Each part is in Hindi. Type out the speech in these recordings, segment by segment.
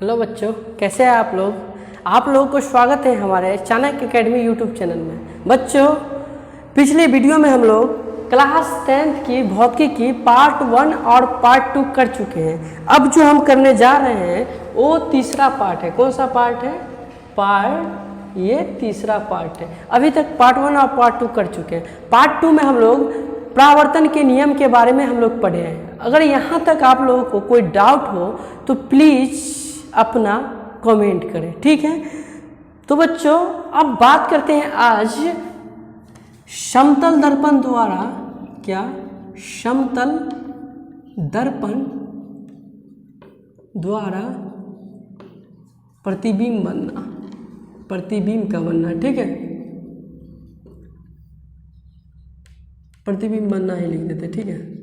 हेलो बच्चों, कैसे हैं आप लोग। आप लोगों को स्वागत है हमारे चाणक्य एकेडमी यूट्यूब चैनल में। बच्चों, पिछले वीडियो में हम लोग क्लास 10th की भौतिकी की पार्ट 1 और पार्ट 2 कर चुके हैं। अब जो हम करने जा रहे हैं वो तीसरा पार्ट है। कौन सा पार्ट है? ये तीसरा पार्ट है। अभी तक पार्ट 1 और पार्ट 2 कर चुके हैं। पार्ट 2 में हम लोग परावर्तन के नियम के बारे में हम लोग पढ़े हैं। अगर यहाँ तक आप लोगों को कोई डाउट हो तो प्लीज़ अपना कमेंट करें, ठीक है। तो बच्चों, अब बात करते हैं आज समतल दर्पण द्वारा समतल दर्पण द्वारा प्रतिबिंब का बनना, ठीक है। प्रतिबिंब बनना ही लिख देते, ठीक है।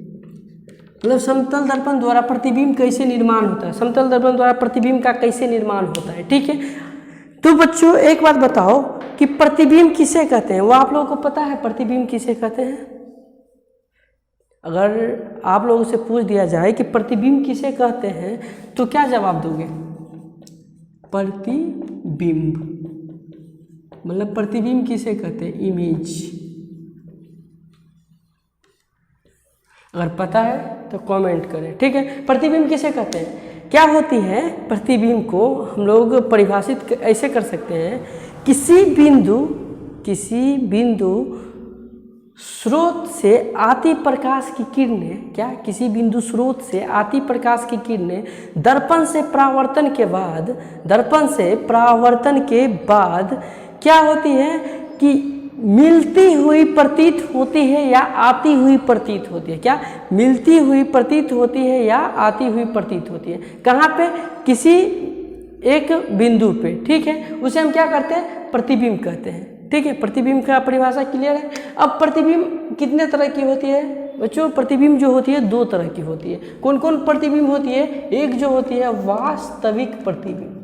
मतलब समतल दर्पण द्वारा प्रतिबिंब कैसे निर्माण होता है, समतल दर्पण द्वारा प्रतिबिंब का कैसे निर्माण होता है, ठीक है। तो बच्चों, एक बात बताओ कि प्रतिबिंब किसे कहते हैं। वो आप लोगों को पता है प्रतिबिंब किसे कहते हैं? अगर आप लोगों से पूछ दिया जाए कि प्रतिबिंब किसे कहते हैं तो क्या जवाब दोगे? प्रतिबिंब मतलब प्रतिबिंब किसे कहते हैं? इमेज। अगर पता है तो कमेंट करें, ठीक है। प्रतिबिंब किसे कहते हैं? क्या होती है प्रतिबिंब को हम लोग परिभाषित ऐसे कर सकते हैं, किसी बिंदु स्रोत से आती प्रकाश की किरणें किसी बिंदु स्रोत से आती प्रकाश की किरणें दर्पण से परावर्तन के बाद क्या होती है कि मिलती हुई प्रतीत होती है या आती हुई प्रतीत होती है। क्या मिलती हुई प्रतीत होती है या आती हुई प्रतीत होती है? कहाँ पे? किसी एक बिंदु पे, ठीक है। उसे हम क्या करते हैं? प्रतिबिंब कहते हैं, ठीक है। प्रतिबिंब का परिभाषा क्लियर है। अब प्रतिबिंब कितने तरह की होती है बच्चों? प्रतिबिंब जो होती है दो तरह की होती है। कौन कौन प्रतिबिंब होती है? एक जो होती है वास्तविक प्रतिबिंब,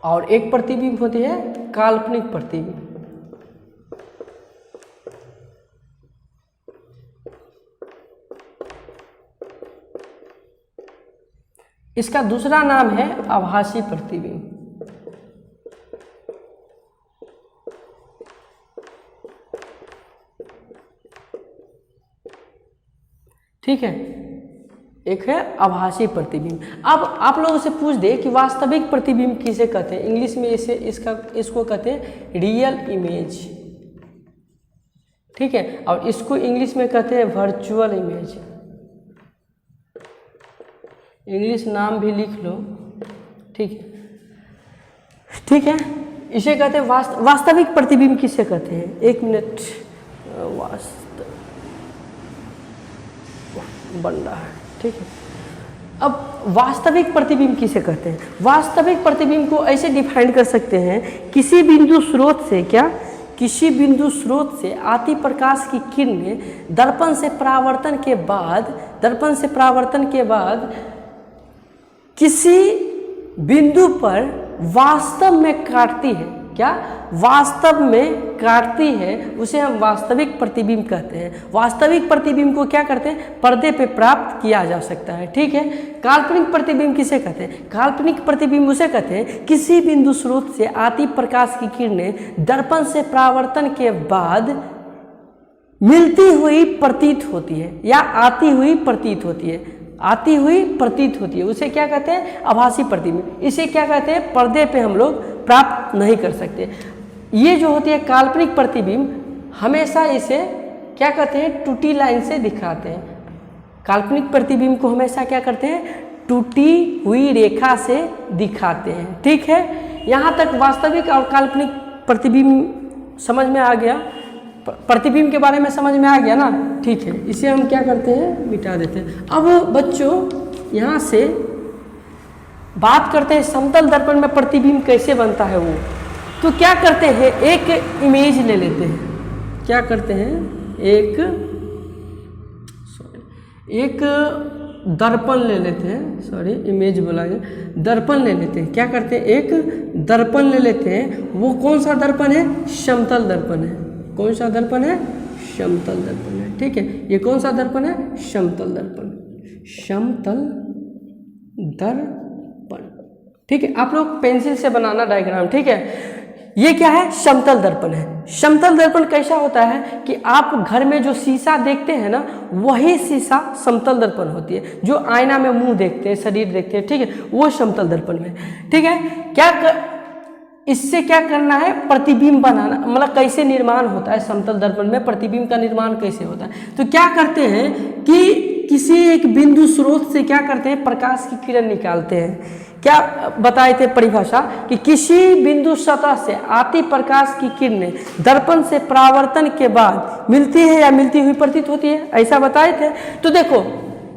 और एक प्रतिबिंब होती है काल्पनिक प्रतिबिंब। इसका दूसरा नाम है आभासी प्रतिबिंब, ठीक है। एक है आभासी प्रतिबिंब। अब आप लोगों से पूछ दे कि वास्तविक प्रतिबिंब किसे कहते हैं? इंग्लिश में इसको कहते हैं रियल इमेज, ठीक है। और इसको इंग्लिश में कहते हैं वर्चुअल इमेज। इंग्लिश नाम भी लिख लो, ठीक है, ठीक है। इसे कहते हैं वास्तविक प्रतिबिंब किसे कहते हैं? एक मिनट, बन रहा है, ठीक है। अब वास्तविक प्रतिबिंब किसे कहते हैं? वास्तविक प्रतिबिंब को ऐसे डिफाइन कर सकते हैं, किसी बिंदु स्रोत से आती प्रकाश की किरणें दर्पण से परावर्तन के बाद किसी बिंदु पर वास्तव में काटती है। क्या? वास्तव में काटती है, उसे हम वास्तविक प्रतिबिंब कहते हैं। वास्तविक प्रतिबिंब को क्या करते हैं? पर्दे पे प्राप्त किया जा सकता है, ठीक है। काल्पनिक प्रतिबिंब किसे कहते हैं? काल्पनिक प्रतिबिंब उसे कहते हैं किसी बिंदु स्रोत से आती प्रकाश की किरणें दर्पण से परावर्तन के बाद मिलती हुई प्रतीत होती है या आती हुई प्रतीत होती है। उसे क्या कहते हैं? आभासी प्रतिबिंब। इसे क्या कहते हैं? पर्दे पे हम लोग प्राप्त नहीं कर सकते। ये जो होती है काल्पनिक प्रतिबिंब, हमेशा इसे क्या कहते हैं? टूटी लाइन से दिखाते हैं। काल्पनिक प्रतिबिंब को हमेशा क्या करते हैं? टूटी हुई रेखा से दिखाते हैं, ठीक है। यहाँ तक वास्तविक और काल्पनिक प्रतिबिंब समझ में आ गया। प्रतिबिंब के बारे में समझ में आ गया ना, ठीक है। इसे हम क्या करते हैं? मिटा देते हैं। अब बच्चों, यहाँ से बात करते हैं समतल दर्पण में प्रतिबिंब कैसे बनता है। वो तो क्या करते हैं? एक इमेज ले लेते हैं। क्या करते हैं? एक दर्पण ले लेते हैं, इमेज बोला गया, दर्पण ले लेते हैं। क्या करते हैं? एक दर्पण ले लेते हैं। वो कौन सा दर्पण है? समतल दर्पण है। कौन सा दर्पण है? समतल दर्पण है। ठीक है, ये कौन सा दर्पण है? समतल दर्पण, समतल दर्पण। ठीक है, आप लोग पेंसिल से बनाना डायग्राम। ठीक है, ये क्या है? समतल दर्पण है। समतल दर्पण कैसा होता है कि आप घर में जो शीशा देखते हैं ना, वही शीशा समतल दर्पण होती है। जो आईना में मुंह देखते हैं, शरीर देखते हैं, ठीक है, वो समतल दर्पण में। ठीक है, इससे क्या करना है? प्रतिबिंब बनाना। मतलब कैसे निर्माण होता है समतल दर्पण में, प्रतिबिंब का निर्माण कैसे होता है? तो क्या करते हैं कि किसी एक बिंदु स्रोत से क्या करते हैं? प्रकाश की किरण निकालते हैं। क्या बताए थे परिभाषा कि किसी बिंदु सतह से आती प्रकाश की किरणें दर्पण से परावर्तन के बाद मिलती है या मिलती हुई प्रतीत होती है, ऐसा बताए थे। तो देखो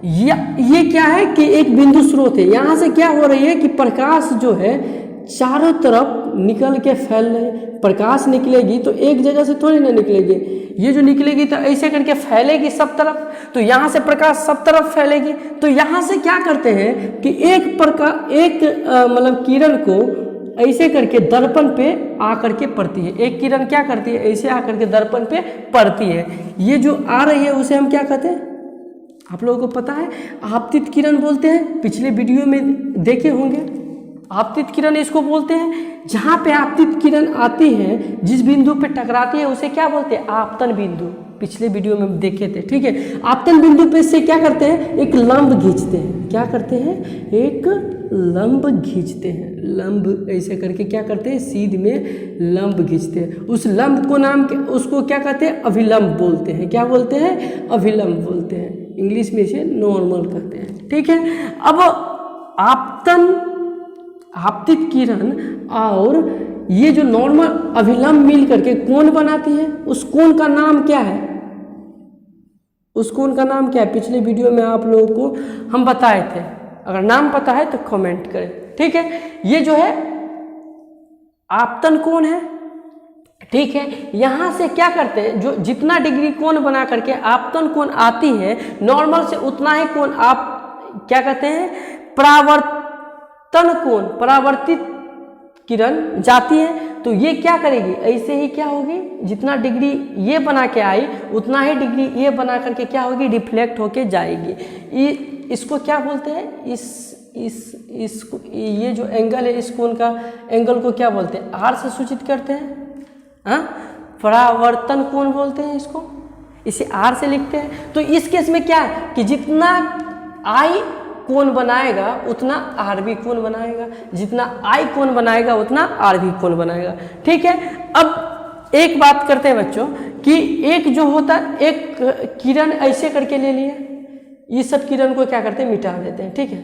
ये क्या है कि एक बिंदु स्रोत है, यहाँ से क्या हो रही है कि प्रकाश जो है चारों तरफ निकल के फैल रही। प्रकाश निकलेगी तो एक जगह से थोड़ी ना निकलेगी, ये जो निकलेगी तो ऐसे करके फैलेगी सब तरफ, तो यहाँ से प्रकाश सब तरफ फैलेगी। तो यहाँ से क्या करते हैं कि मतलब किरण को ऐसे करके दर्पण पे आकर के पड़ती है। एक किरण क्या करती है? ऐसे आकर के दर्पण पे पड़ती है। ये जो आ रही है उसे हम क्या कहते हैं? आप लोगों को पता है, आपतित किरण बोलते हैं। पिछले वीडियो में देखे होंगे, आपतित किरण इसको बोलते हैं। जहाँ पे आपतित किरण आती है, जिस बिंदु पे टकराती है, उसे क्या बोलते हैं? आपतन बिंदु। पिछले वीडियो में देखे थे। ठीक है, आपतन बिंदु पे से क्या करते हैं? एक लंब खींचते हैं। क्या करते हैं? एक लंब खींचते हैं। लंब ऐसे करके क्या करते हैं? सीध में लंब खींचते हैं। उस लंब को उसको क्या कहते हैं? अभिलंब बोलते हैं। क्या बोलते हैं? अभिलंब बोलते हैं। इंग्लिश में इसे नॉर्मल कहते हैं। ठीक है, अब आपतित किरण और ये जो नॉर्मल अभिलंब मिल करके कोण बनाती है। उस कोण का नाम क्या है? उस कोण का नाम क्या है? पिछले वीडियो में आप लोगों को हम बताए थे। अगर नाम पता है तो कमेंट करें। ठीक है, ये जो है आपतन कोण है। ठीक है, यहाँ से क्या करते हैं? जो जितना डिग्री कोण बना करके आपतन कोण आती है, नॉर्मल से उतना ही कोण आप क्या कहते हैं? परावर्तन कोण, परावर्तित किरण जाती है तो ये क्या करेगी? ऐसे ही क्या होगी? जितना डिग्री ये बना के आई, उतना ही डिग्री ये बना करके क्या होगी? रिफ्लेक्ट होके जाएगी। इसको क्या बोलते हैं? इसको ये जो एंगल है, इस कोण का एंगल को क्या बोलते हैं? आर से सूचित करते हैं। हाँ, परावर्तन कोण बोलते हैं इसको, इसे आर से लिखते हैं। तो इस केस में क्या है कि जितना आई कोण बनाएगा उतना आर भी कोण बनाएगा, जितना आई कोण बनाएगा उतना आर भी कोण बनाएगा। ठीक है, अब एक बात करते हैं बच्चों कि एक जो होता है, एक किरण ऐसे करके ले लिए, ये सब किरण को क्या करते हैं? मिटा देते हैं। ठीक है,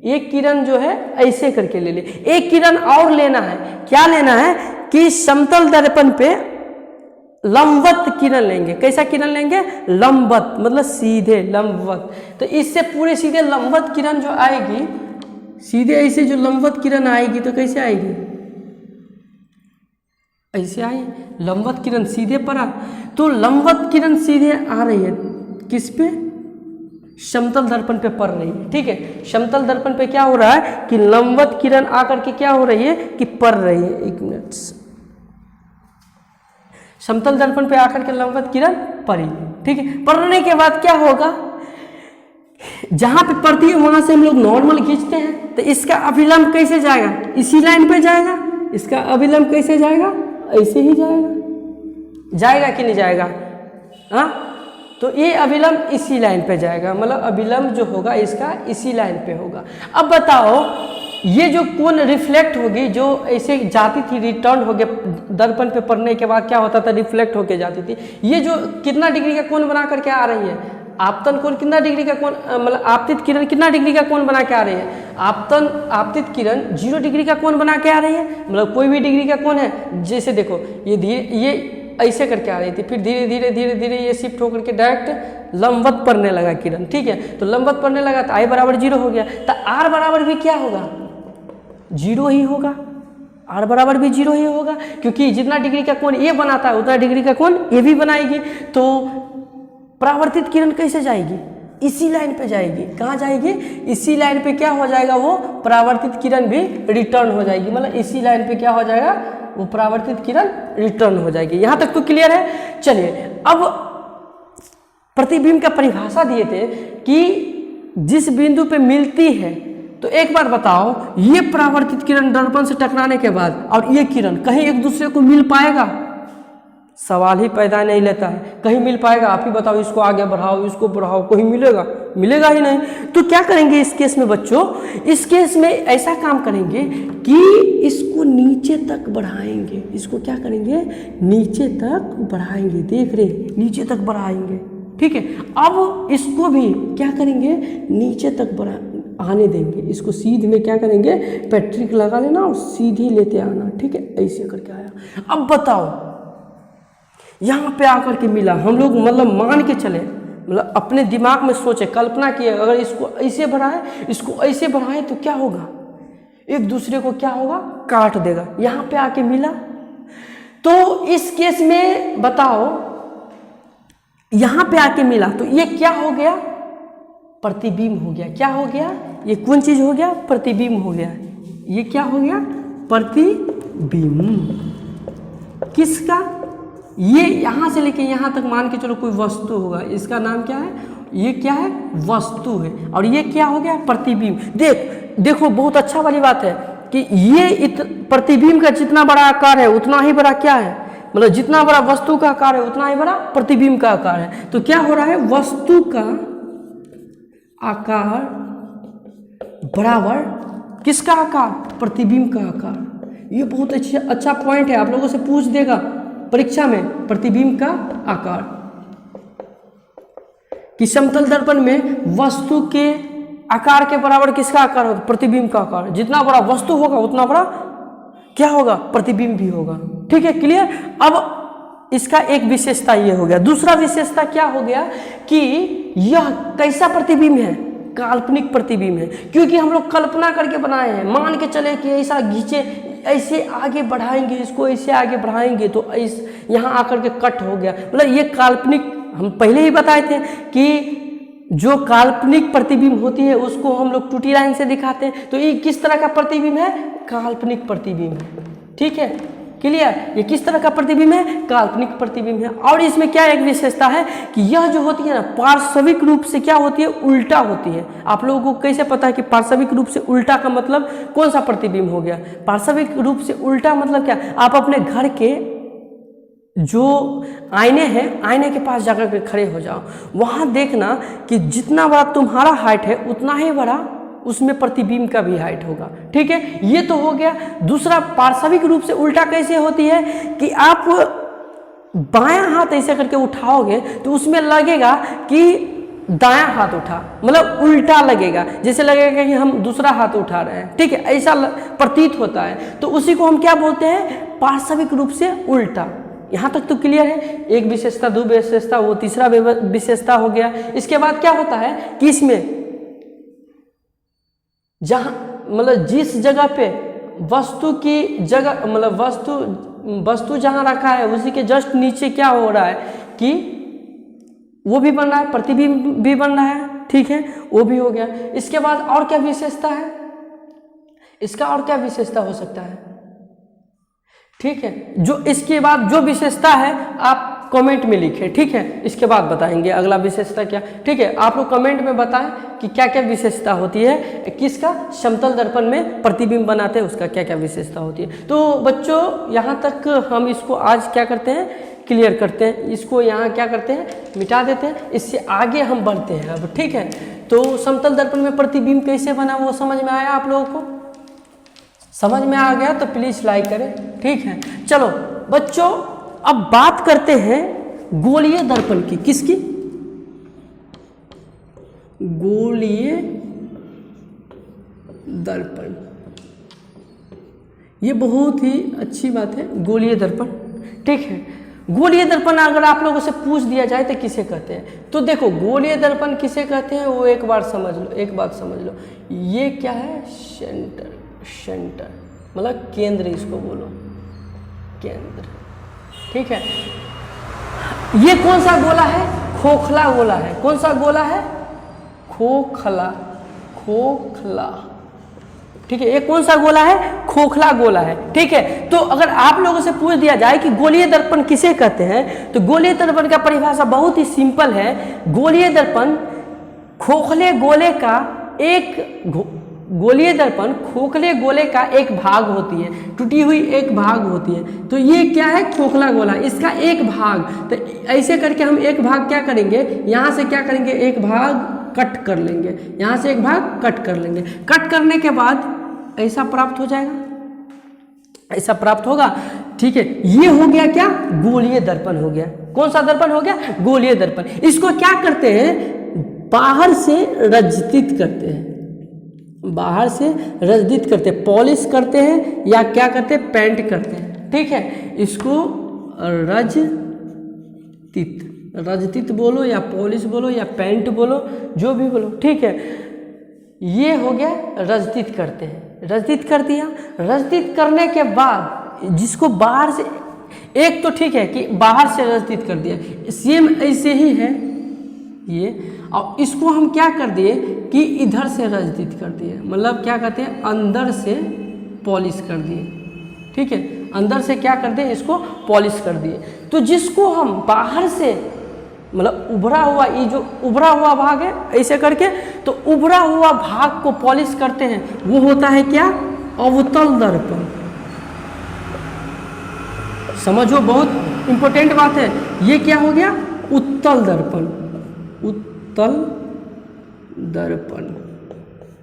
एक किरण जो है ऐसे करके ले लिए। एक किरण और लेना है। क्या लेना है कि समतल दर्पण पे लंबवत किरण लेंगे। कैसा किरण लेंगे? लंबवत, मतलब सीधे लंबवत। तो इससे पूरे सीधे लंबवत किरण जो आएगी, सीधे ऐसे जो लंबवत किरण आएगी तो कैसे आएगी? ऐसे आई लंबवत किरण सीधे पड़ा। तो लंबवत किरण सीधे आ रही है किस पे? समतल दर्पण पे पड़ रही है। ठीक है, समतल दर्पण पे क्या हो रहा है कि लंबवत किरण आकर के क्या हो रही है कि पड़ रही है। एक मिनट, समतल दर्पण पे आकर के लंबवत किरण पड़ी। ठीक है, पड़ने के बाद क्या होगा? जहां पे पड़ती है वहां से हम लोग नॉर्मल खींचते हैं, तो इसका अभिलंब कैसे जाएगा? इसी लाइन पे जाएगा। इसका अभिलंब कैसे जाएगा? ऐसे ही जाएगा। जाएगा कि नहीं जाएगा? हाँ, तो ये अभिलंब इसी लाइन पे जाएगा, मतलब अभिलंब जो होगा इसका इसी लाइन पे होगा। अब बताओ, ये जो कोण रिफ्लेक्ट होगी, जो ऐसे जाती थी, रिटर्न हो गया दर्पण पे पड़ने के बाद क्या होता था? रिफ्लेक्ट होके जाती थी। ये जो कितना डिग्री का कोण बना करके आ रही है? आपतन कोण कितना डिग्री का कोण, मतलब आपतित किरण कितना डिग्री का कोण बना के आ रही है? आपतित किरण 0 डिग्री का कोण बना के आ रही है। मतलब कोई भी डिग्री का कोण है, जैसे देखो ये ऐसे करके आ रही थी, फिर धीरे धीरे धीरे धीरे ये शिफ्ट होकर के डायरेक्ट लंबवत पड़ने लगा किरण। ठीक है, तो लंबवत पड़ने लगा तो आई बराबर 0 हो गया, तो आर बराबर भी क्या होगा? 0 ही होगा। आर बराबर भी 0 ही होगा, क्योंकि जितना डिग्री का कोण ये बनाता है उतना डिग्री का कोण ये भी बनाएगी। तो परावर्तित किरण कैसे जाएगी? इसी लाइन पे जाएगी। कहाँ जाएगी? इसी लाइन पे क्या हो जाएगा? वो परावर्तित किरण भी रिटर्न हो जाएगी। मतलब इसी लाइन पे क्या हो जाएगा? वो परावर्तित किरण रिटर्न हो जाएगी। यहाँ तक तो क्लियर है। चलिए, अब प्रतिबिंब का परिभाषा दिए थे कि जिस बिंदु पे मिलती है, तो एक बार बताओ, ये परावर्तित किरण दर्पण से टकराने के बाद और ये किरण कहीं एक दूसरे को मिल पाएगा? सवाल ही पैदा नहीं लेता है, कहीं मिल पाएगा? आप ही बताओ, इसको आगे बढ़ाओ, इसको बढ़ाओ, कहीं मिलेगा? मिलेगा ही नहीं। तो क्या करेंगे इस केस में बच्चों? इस केस में ऐसा काम करेंगे कि इसको नीचे तक बढ़ाएंगे। इसको क्या करेंगे? नीचे तक बढ़ाएंगे। देख रहे, नीचे तक बढ़ाएंगे, ठीक है। अब इसको भी क्या करेंगे? नीचे तक आने देंगे। इसको सीध में क्या करेंगे? पैट्रिक लगा लेना और सीधी लेते आना, ठीक है। ऐसे करके आया। अब बताओ, यहाँ पे आकर के मिला, हम लोग मतलब मान के चले, मतलब अपने दिमाग में सोचे, कल्पना किए, अगर इसको ऐसे बढ़ाए, इसको ऐसे बढ़ाए तो क्या होगा? एक दूसरे को क्या होगा? काट देगा। यहाँ पे आके मिला, तो इस केस में बताओ, यहाँ पे आके मिला तो ये क्या हो गया? प्रतिबिंब हो गया। क्या हो गया? ये कौन चीज हो गया? प्रतिबिंब हो गया। ये क्या हो गया? प्रतिबिंब। किसका? ये यहाँ से लेके यहाँ तक मान के चलो कोई वस्तु होगा, इसका नाम क्या है? ये क्या है? वस्तु है। और ये क्या हो गया? प्रतिबिंब। देखो बहुत अच्छा वाली बात है कि ये प्रतिबिंब का जितना बड़ा आकार है उतना ही बड़ा क्या है? मतलब जितना बड़ा वस्तु का आकार है उतना ही बड़ा प्रतिबिंब का आकार है। तो क्या हो रहा है? वस्तु का आकार बराबर किसका आकार? प्रतिबिंब का आकार। ये बहुत अच्छा पॉइंट है, आप लोगों से पूछ देगा परीक्षा में, प्रतिबिंब का आकार। कि समतल दर्पण में वस्तु के आकार के बराबर किसका आकार होगा? प्रतिबिंब का आकार। जितना बड़ा वस्तु होगा उतना बड़ा क्या होगा? प्रतिबिंब भी होगा, ठीक है। क्लियर? अब इसका एक विशेषता ये हो गया। दूसरा विशेषता क्या हो गया कि यह कैसा प्रतिबिंब है? काल्पनिक प्रतिबिंब है, क्योंकि हम लोग कल्पना करके बनाए हैं। मान के चले कि ऐसा खींचे, ऐसे आगे बढ़ाएंगे, इसको ऐसे आगे बढ़ाएंगे तो ऐसे यहाँ आकर के कट हो गया। मतलब ये काल्पनिक, हम पहले ही बताए थे कि जो काल्पनिक प्रतिबिंब होती है उसको हम लोग टूटी लाइन से दिखाते हैं। तो ये किस तरह का प्रतिबिंब है? काल्पनिक प्रतिबिंब है, ठीक है। क्लियर? ये किस तरह का प्रतिबिंब है? काल्पनिक प्रतिबिंब है। और इसमें क्या एक विशेषता है कि यह जो होती है ना, पार्श्विक रूप से क्या होती है? उल्टा होती है। आप लोगों को कैसे पता है कि पार्श्विक रूप से उल्टा का मतलब कौन सा प्रतिबिंब हो गया? पार्श्विक रूप से उल्टा मतलब क्या? आप अपने घर के जो आईने हैं, आईने के पास जाकर के खड़े हो जाओ, वहां देखना कि जितना बड़ा तुम्हारा हाइट है उतना ही बड़ा उसमें प्रतिबिंब का भी हाइट होगा, ठीक है। ये तो हो गया। दूसरा, पार्श्विक रूप से उल्टा कैसे होती है कि आप बायां हाथ ऐसे करके उठाओगे तो उसमें लगेगा कि दायां हाथ उठा, मतलब उल्टा लगेगा, जैसे लगेगा कि हम दूसरा हाथ उठा रहे हैं, ठीक है। ऐसा प्रतीत होता है, तो उसी को हम क्या बोलते हैं? पार्श्विक रूप से उल्टा। यहाँ तक तो क्लियर है। एक विशेषता, दो विशेषता, वो तीसरा विशेषता हो गया। इसके बाद क्या होता है कि इसमें जहाँ मतलब जिस जगह पे वस्तु की जगह, मतलब वस्तु जहाँ रखा है उसी के जस्ट नीचे क्या हो रहा है कि वो भी बन रहा है, प्रतिबिंब भी बन रहा है, ठीक है, वो भी हो गया। इसके बाद और क्या विशेषता है? इसका और क्या विशेषता हो सकता है? ठीक है, जो इसके बाद जो विशेषता है आप कमेंट में लिखें, ठीक है। इसके बाद बताएंगे अगला विशेषता क्या, ठीक है। आप लोग कमेंट में बताएं कि क्या क्या विशेषता होती है, किसका समतल दर्पण में प्रतिबिंब बनाते हैं उसका क्या क्या विशेषता होती है। तो बच्चों यहाँ तक हम इसको आज क्या करते हैं? क्लियर करते हैं। इसको यहाँ क्या करते हैं? मिटा देते हैं। इससे आगे हम बढ़ते हैं अब, ठीक है। तो समतल दर्पण में प्रतिबिंब कैसे बना वो समझ में आया आप लोगों को? समझ में आ गया तो प्लीज लाइक करें, ठीक है। चलो बच्चों, अब बात करते हैं गोलीय दर्पण की। किसकी? गोलीय दर्पण। ये बहुत ही अच्छी बात है, गोलीय दर्पण, ठीक है। गोलीय दर्पण अगर आप लोगों से पूछ दिया जाए तो किसे कहते हैं, तो देखो गोलीय दर्पण किसे कहते हैं वो एक बार समझ लो, एक बात समझ लो। ये क्या है? सेंटर, मतलब केंद्र, इसको बोलो केंद्र, ठीक है। ये कौन सा गोला है? खोखला गोला है। कौन सा गोला है? खोखला, ठीक है, ये कौन सा गोला है? खोखला गोला है। ठीक है, तो अगर आप लोगों से पूछ दिया जाए कि गोलीय दर्पण किसे कहते हैं, तो गोलीय दर्पण का परिभाषा बहुत ही सिंपल है। गोलीय दर्पण खोखले गोले का एक गोलीय दर्पण खोखले गोले का एक भाग होती है, टूटी हुई एक भाग होती है। तो ये क्या है? खोखला गोला, इसका एक भाग। तो ऐसे करके हम एक भाग क्या करेंगे, यहाँ से क्या करेंगे, एक भाग कट कर लेंगे, यहाँ से एक भाग कट कर लेंगे। कट करने के बाद ऐसा प्राप्त हो जाएगा, ऐसा प्राप्त होगा। ठीक है, ये हो गया क्या? गोलीय दर्पण हो गया। कौन सा दर्पण हो गया? गोलीय दर्पण। इसको क्या करते हैं? बाहर से रजित करते हैं, बाहर से रजित करते हैं, पॉलिश करते हैं या क्या करते हैं? पेंट करते हैं। ठीक है, इसको रजतित बोलो या पॉलिश बोलो या पेंट बोलो, जो भी बोलो। ठीक है, ये हो गया रजतित करते हैं, रजतित कर दिया। रजतित करने के बाद जिसको बाहर से, एक तो ठीक है कि बाहर से रजतित कर दिया, सेम ऐसे ही है ये। और इसको हम क्या कर दिए कि इधर से रजतित कर दिए, मतलब क्या कहते हैं? अंदर से पॉलिश कर दिए। ठीक है, अंदर से क्या कर दिए? इसको पॉलिश कर दिए। तो जिसको हम बाहर से, मतलब उभरा हुआ, ये जो उभरा हुआ भाग है ऐसे करके, तो उभरा हुआ भाग को पॉलिश करते हैं, वो होता है क्या? अवतल दर्पण। समझो, बहुत इंपॉर्टेंट बात है। ये क्या हो गया? उत्तल दर्पण, उत्तल दर्पण।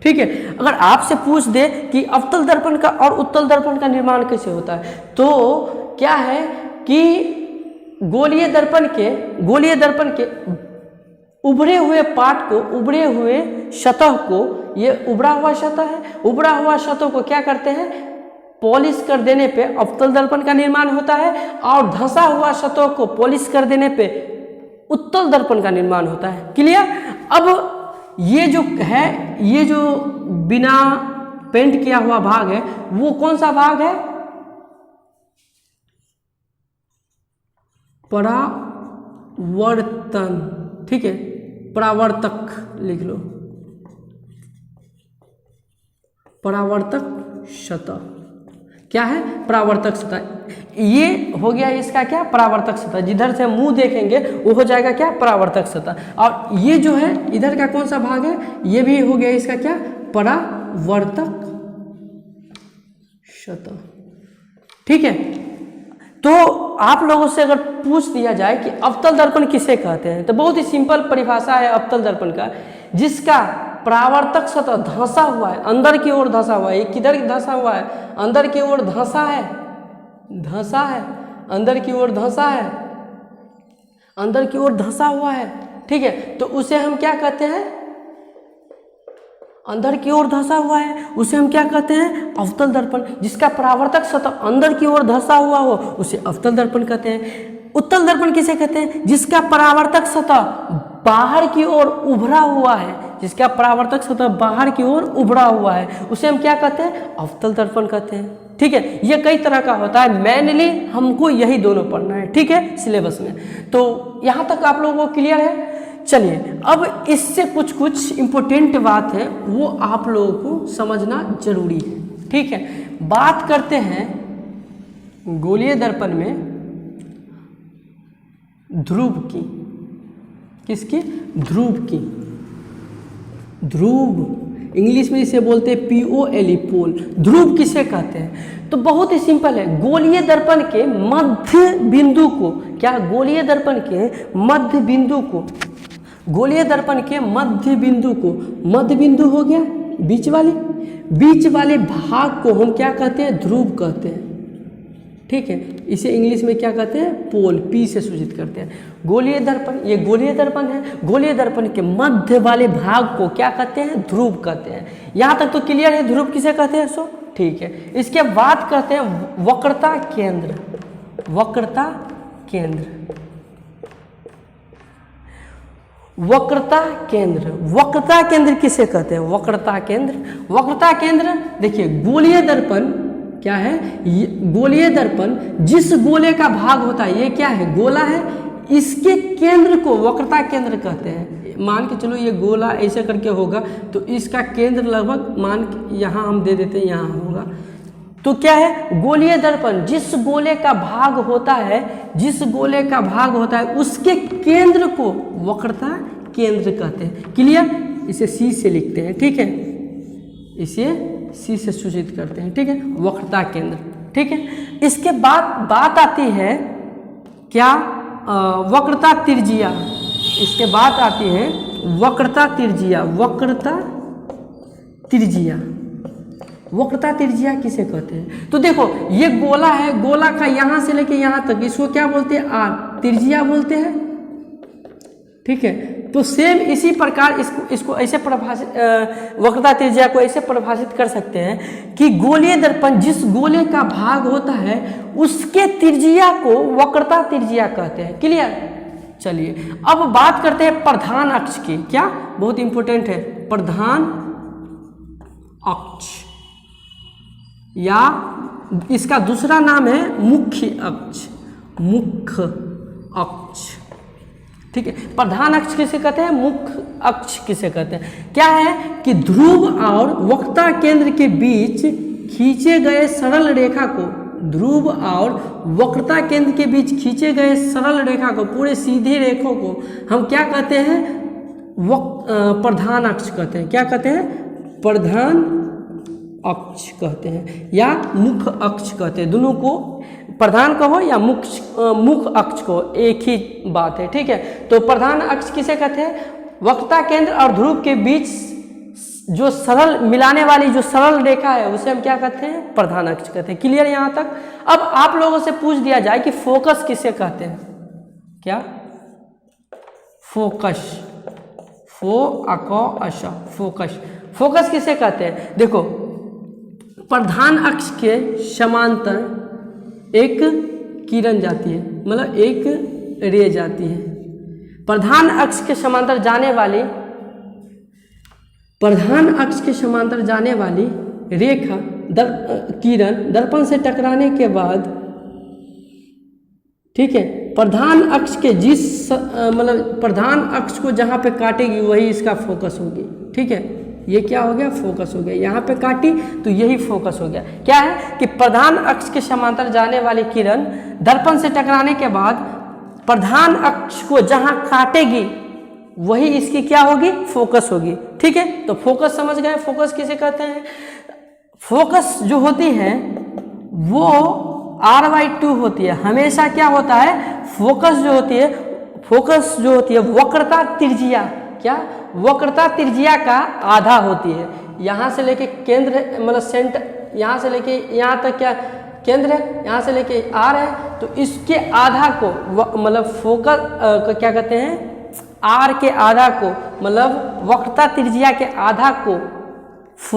ठीक है, अगर आपसे पूछ दे कि अवतल दर्पण का और उत्तल दर्पण का निर्माण कैसे होता है, तो क्या है कि गोलीय दर्पण के उभरे हुए पार्ट को, उभरे हुए सतह को, ये उभरा हुआ सतह है, उभरा हुआ सतह को क्या करते हैं? पॉलिश कर देने पे अवतल दर्पण का निर्माण होता है, और धंसा हुआ सतह को पॉलिश कर देने पे उत्तल दर्पण का निर्माण होता है। क्लियर? अब ये जो है, ये जो बिना पेंट किया हुआ भाग है, वो कौन सा भाग है? परावर्तन। ठीक है, परावर्तक लिख लो, परावर्तक सतह। क्या है? परावर्तक सतह। ये हो गया इसका क्या? परावर्तक सतह। जिधर से मुंह देखेंगे वो हो जाएगा क्या? परावर्तक सतह। और ये जो है इधर का कौन सा भाग है? ये भी हो गया इसका क्या? परावर्तक सतह। ठीक है, तो आप लोगों से अगर पूछ दिया जाए कि अवतल दर्पण किसे कहते हैं, तो बहुत ही सिंपल परिभाषा है अवतल दर्पण का, जिसका परावर्तक सतह धंसा हुआ है, अंदर की ओर धंसा हुआ है। ये किधर धंसा हुआ है? अंदर की ओर धंसा है, धंसा है, अंदर की ओर धंसा है, अंदर की ओर धंसा हुआ है। ठीक है, तो उसे हम क्या कहते हैं? अंदर की ओर धंसा हुआ है, उसे हम क्या कहते हैं? अवतल दर्पण। जिसका परावर्तक सतह अंदर की ओर धंसा हुआ हो, उसे अवतल दर्पण कहते हैं। उत्तल दर्पण किसे कहते हैं? जिसका परावर्तक सतह बाहर की ओर उभरा हुआ है, जिसका परावर्तक सतह बाहर की ओर उभरा हुआ है, उसे हम क्या कहते हैं? अवतल दर्पण कहते हैं। ठीक है, ये कई तरह का होता है, मेनली हमको यही दोनों पढ़ना है। ठीक है, सिलेबस में। तो यहाँ तक आप लोगों को क्लियर है? चलिए, अब इससे कुछ कुछ इम्पोर्टेंट बात है, वो आप लोगों को समझना जरूरी है। ठीक है, बात करते हैं गोलीय दर्पण में ध्रुव की। किसकी? ध्रुव की। ध्रुव इंग्लिश में इसे बोलते हैं POLE, पोल। ध्रुव किसे कहते हैं? तो बहुत ही सिंपल है, गोलीय दर्पण के मध्य बिंदु को, क्या? गोलीय दर्पण के मध्य बिंदु को, गोलीय दर्पण के मध्य बिंदु को, मध्य बिंदु हो गया बीच वाले भाग को हम क्या कहते हैं? ध्रुव कहते हैं। ठीक है, इसे इंग्लिश में क्या कहते हैं? पोल, P से सूचित करते हैं। गोलीय दर्पण, ये गोलीय दर्पण है, गोलीय दर्पण के मध्य वाले भाग को क्या कहते हैं? ध्रुव कहते हैं। यहाँ तक तो क्लियर है, ध्रुव किसे कहते हैं? सो ठीक है, इसके बाद कहते हैं वक्रता केंद्र। वक्रता केंद्र, वक्रता केंद्र। वक्रता केंद्र किसे कहते हैं? वक्रता केंद्र, वक्रता केंद्र देखिए, गोलीय दर्पण क्या है? गोलीय दर्पण जिस गोले का भाग होता है, ये क्या है? गोला है, इसके केंद्र को वक्रता केंद्र कहते हैं। मान के चलो ये गोला ऐसे करके होगा, तो इसका केंद्र लगभग मान के यहाँ हम दे देते हैं, यहाँ होगा। तो क्या है, गोलीय दर्पण जिस गोले का भाग होता है, जिस गोले का भाग होता है उसके केंद्र को वक्रता केंद्र कहते हैं। क्लियर, इसे सी से लिखते हैं, ठीक है, इसे सी से सूचित करते हैं, ठीक है, वक्रता केंद्र, ठीक है। इसके बाद बात आती है क्या, वक्रता त्रिज्या। इसके बाद आती है वक्रता त्रिज्या। वक्रता त्रिज्या, वक्रता त्रिज्या किसे कहते हैं? तो देखो ये गोला है, गोला का यहाँ से लेके यहाँ तक, इसको क्या बोलते हैं, आर, त्रिज्या बोलते हैं, ठीक है। तो सेम इसी प्रकार इसको ऐसे परिभाषित, वक्रता त्रिज्या को ऐसे परिभाषित कर सकते हैं कि गोलीय दर्पण जिस गोले का भाग होता है उसके त्रिज्या को वक्रता त्रिज्या कहते हैं। क्लियर। चलिए अब बात करते हैं प्रधान अक्ष की। क्या, बहुत इंपॉर्टेंट है, प्रधान अक्ष, या इसका दूसरा नाम है मुख्य अक्ष, मुख्य अक्ष, ठीक है। प्रधान अक्ष किसे कहते हैं, मुख्य अक्ष किसे कहते हैं? क्या है कि ध्रुव और वक्रता केंद्र के बीच खींचे गए सरल रेखा को, ध्रुव और वक्रता केंद्र के बीच खींचे गए सरल रेखा को, पूरे सीधे रेखों को हम क्या कहते हैं, प्रधान अक्ष कहते हैं। क्या कहते हैं, प्रधान अक्ष कहते हैं या मुख्य अक्ष कहते हैं। दोनों को प्रधान कहो या मुख्य अक्ष को, एक ही बात है, ठीक है। तो प्रधान अक्ष किसे कहते हैं, वक्रता केंद्र और ध्रुव के बीच जो सरल मिलाने वाली जो सरल रेखा है उसे हम क्या कहते हैं, प्रधान अक्ष कहते हैं। क्लियर यहाँ तक। अब आप लोगों से पूछ दिया जाए कि फोकस किसे कहते हैं? क्या, फोकस, फोकस, फोकस किसे कहते हैं? देखो प्रधान अक्ष के समांतर एक किरण जाती है, मतलब एक रे जाती है। प्रधान अक्ष के समांतर जाने वाली, प्रधान अक्ष के समांतर जाने वाली रेखा किरण दर्पण से टकराने के बाद, ठीक है, प्रधान अक्ष के जिस मतलब प्रधान अक्ष को जहाँ पे काटेगी वही इसका फोकस होगी, ठीक है। ये क्या हो गया, फोकस हो गया। यहाँ पे काटी तो यही फोकस हो गया। क्या है कि प्रधान अक्ष के समांतर जाने वाली किरण दर्पण से टकराने के बाद प्रधान अक्ष को जहाँ काटेगी वही इसकी क्या होगी, फोकस होगी, ठीक है। तो फोकस समझ गए, फोकस किसे कहते हैं? फोकस जो होती है वो r/2 होती है। हमेशा क्या होता है, फोकस जो होती है, फोकस जो होती है वक्रता त्रिज्या, क्या, वक्रता त्रिज्या का आधा होती है। यहाँ से लेके केंद्र मतलब सेंटर, यहाँ से लेके यहाँ तक क्या केंद्र है, यहाँ से लेके r है, तो इसके आधा को मतलब फोकस क्या कहते हैं, r के आधा को मतलब वक्रता त्रिज्या के आधा को फोकस